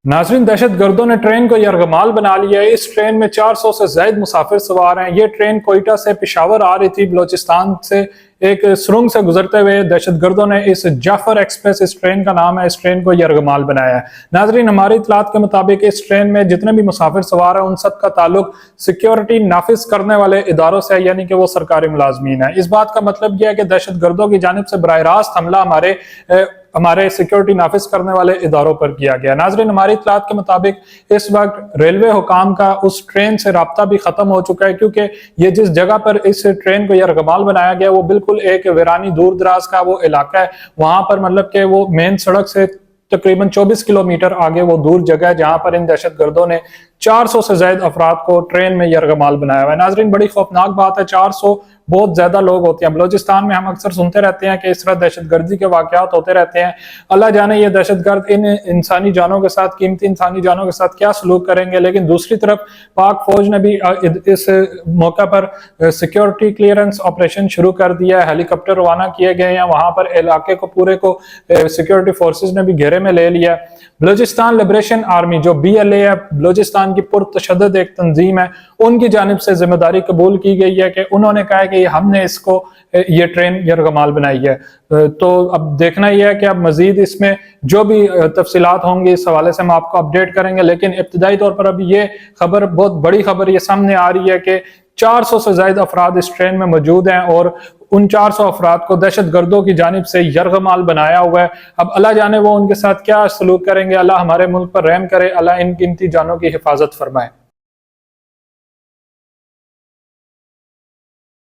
नाज़रीन, दहशत गर्दों ने ट्रेन को यरगमाल बना लिया है। इस ट्रेन में 400 से ज्यादा मुसाफिर सवार हैं। ये ट्रेन कोयटा से पेशावर आ रही थी। बलोचिस्तान से एक सुरंग से गुजरते हुए दहशत गर्दों ने इस जाफर एक्सप्रेस, इस ट्रेन का नाम है, इस ट्रेन को यरगमाल बनाया है। नाजरीन, हमारी इतलात के मुताबिक इस ट्रेन में जितने भी मुसाफिर सवार हैं उन सब का ताल्लुक सिक्योरिटी नाफिज करने वाले इदारों से है, यानी कि वो सरकारी मुलाजमीन है। इस बात का मतलब यह है कि दहशत गर्दों की जानिब से बराह रास्त हमला हमारे सिक्योरिटी नाफिज करने वाले इदारों पर किया गया। नाजरीन, हमारी इतलात के मुताबिक इस वक्त रेलवे हुकाम का उस ट्रेन से राब्ता भी खत्म हो चुका है, क्योंकि ये जिस जगह पर इस ट्रेन को यरगमाल बनाया गया वो बिल्कुल एक वीरानी दूर दराज का वो इलाका है। वहां पर मतलब कि वो मेन सड़क से तकरीबन 24 किलोमीटर आगे वो दूर जगह है जहां पर इन दहशत गर्दों ने 400 से ज्यादा अफराद को ट्रेन में यरगमाल बनाया हुआ है। नाजरीन, बड़ी खौफनाक बात है। 400 बहुत ज्यादा लोग होते हैं। बलोचिस्तान में हम अक्सर सुनते रहते हैं कि इस तरह दहशत गर्दी के वाकयात होते रहते हैं। अल्लाह जाने ये दहशत गर्द इन इंसानी जानों के साथ, कीमती इंसानी जानों के साथ क्या सलूक करेंगे। लेकिन दूसरी तरफ पाक फौज ने भी इस मौका पर सिक्योरिटी क्लियरेंस ऑपरेशन शुरू कर दिया है। हेलीकॉप्टर रवाना किए गए हैं। वहां पर इलाके को पूरे को सिक्योरिटी फोर्सेज ने भी घेरे में ले लिया। बलोचिस्तान लिबरेशन आर्मी जो BLA है, बलोचिस्तान की पुरतशद्दद एक तंजीम है, उनकी जानिब से जिम्मेदारी कबूल की गई है कि उन्होंने कहा है कि हमने इसको ये ट्रेन यरगमाल बनाई है। तो अब देखना यह है कि अब मजीद इसमें जो भी तफसीलात होंगी इस हवाले से हम आपको अपडेट करेंगे। लेकिन इब्तदाई तौर पर अभी ये खबर, बहुत बड़ी खबर ये सामने आ रही है कि 400 से ज्यादा अफराद इस ट्रेन में मौजूद हैं और उन 400 अफराद को दहशत गर्दों की जानिब से यरगमाल बनाया हुआ है। अब अल्लाह जाने वो उनके साथ क्या सलूक करेंगे। अल्लाह हमारे मुल्क पर रहम करे। अल्लाह इन कीमती जानों की हिफाजत फरमाए।